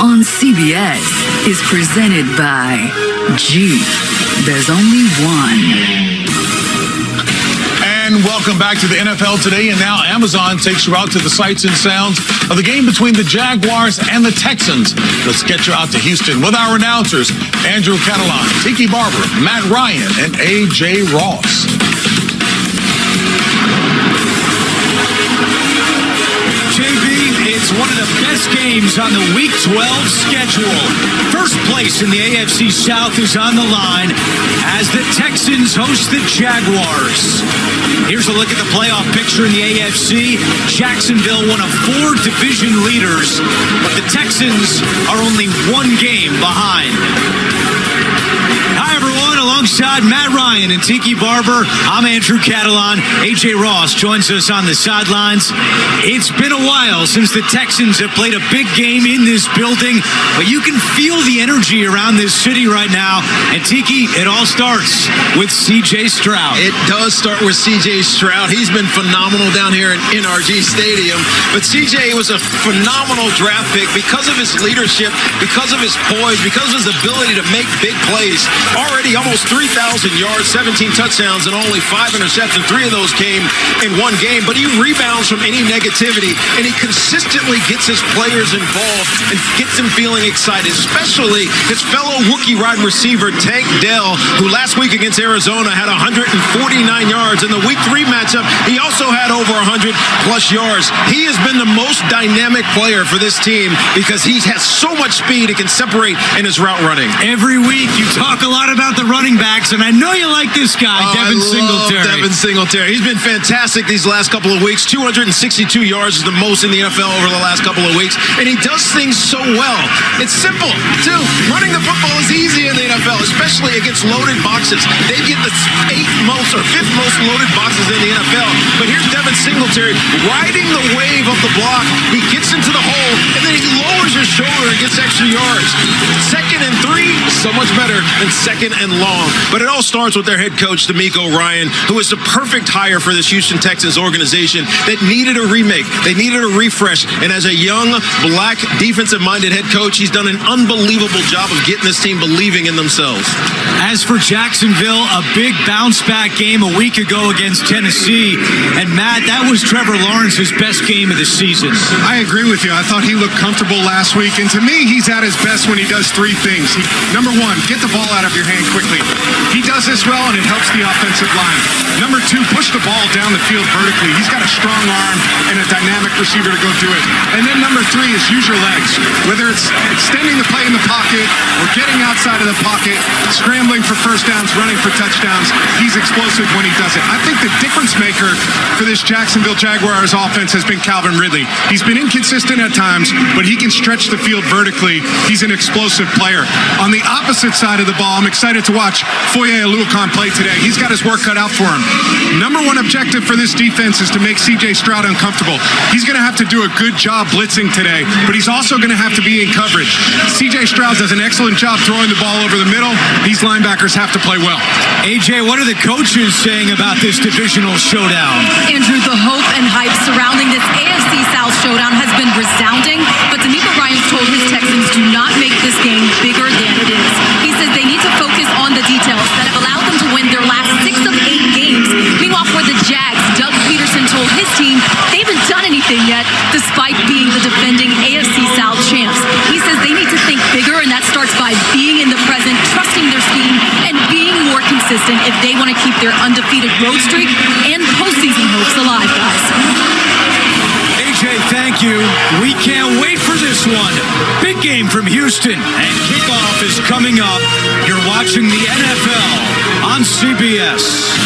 on CBS is presented by Jeep. There's only one. And welcome back to the NFL Today. And now Amazon takes you out to the sights and sounds of the game between the Jaguars and the Texans. Let's get you out to Houston with our announcers, Andrew Catalan, Tiki Barber, Matt Ryan, and A.J. Ross. It's one of the best games on the Week 12 schedule. First place in the AFC South is on the line as the Texans host the Jaguars. Here's a look at the playoff picture in the AFC. Jacksonville, one of 4 division leaders, but the Texans are only 1 game behind. Hi, everyone. Alongside Matt Ryan and Tiki Barber, I'm Andrew Catalan. A.J. Ross joins us on the sidelines. It's been a while since the Texans have played a big game in this building, but you can feel the energy around this city right now. And Tiki, it all starts with C.J. Stroud. It does start with C.J. Stroud. He's been phenomenal down here in NRG Stadium. But C.J. was a phenomenal draft pick because of his leadership, because of his poise, because of his ability to make big plays. Already almost 3,000 yards, 17 touchdowns, and only 5 interceptions. 3 of those came in 1 game. But he rebounds from any negativity, and he consistently gets his players involved and gets them feeling excited, especially his fellow rookie wide receiver, Tank Dell, who last week against Arizona had 149 yards. In the Week 3 matchup, he also had over 100-plus yards. He has been the most dynamic player for this team because he has so much speed, he can separate in his route running. Every week you talk a lot about the running backs, and I know you like this guy, Devin Singletary. Devin Singletary. He's been fantastic these last couple of weeks. 262 yards is the most in the NFL over the last couple of weeks, and he does things so well. It's simple, too. Running the football is easy in the NFL, especially against loaded boxes. They get the 8th most or 5th most loaded boxes in the NFL. But here's Devin Singletary riding the wave of the block. He gets into the hole, and then he lowers his shoulder and gets extra yards. 2nd and 3, so much better than 2nd and long. But it all starts with their head coach, DeMeco Ryan, who is the perfect hire for this Houston Texans organization that needed a remake. They needed a refresh. And as a young, black, defensive-minded head coach, he's done an unbelievable job of getting this team believing in themselves. As for Jacksonville, a big bounce-back game a week ago against Tennessee. And Matt, that was Trevor Lawrence's best game of the season. I agree with you. I thought he looked comfortable last week. And to me, he's at his best when he does 3 things. Number 1, get the ball out of your hand quickly. He does this well, and it helps the offensive line. Number 2, push the ball down the field vertically. He's got a strong arm and a dynamic receiver to go do it. And then number 3 is use your legs. Whether it's extending the play in the pocket or getting outside of the pocket, scrambling for first downs, running for touchdowns, he's explosive when he does it. I think the difference maker for this Jacksonville Jaguars offense has been Calvin Ridley. He's been inconsistent at times, but he can stretch the field vertically. He's an explosive player. On the opposite side of the ball, I'm excited to watch Foye Oluokun play today. He's got his work cut out for him. Number 1 objective for this defense is to make C.J. Stroud uncomfortable. He's going to have to do a good job blitzing today, but he's also going to have to be in coverage. C.J. Stroud does an excellent job throwing the ball over the middle. These linebackers have to play well. A.J., what are the coaches saying about this divisional showdown? Andrew, the hope and hype surrounding this AFC South showdown has been resounding, but DeMeco Ryan's told his Texans do not make this game bigger than it is. He says they need to focus on the details that have allowed them to win their last 6 of 8 games. Meanwhile, for the Jags, Doug Peterson told his team they haven't done anything yet, despite being the defending AFC South champs. He says they need to think bigger, and that starts by being in the present, trusting their scheme, and being more consistent if they want to keep their undefeated road streak and postseason hopes alive, guys. AJ, thank you. We can't wait for this one. Big game from Houston, and kickoff is coming up. You're watching the NFL on CBS.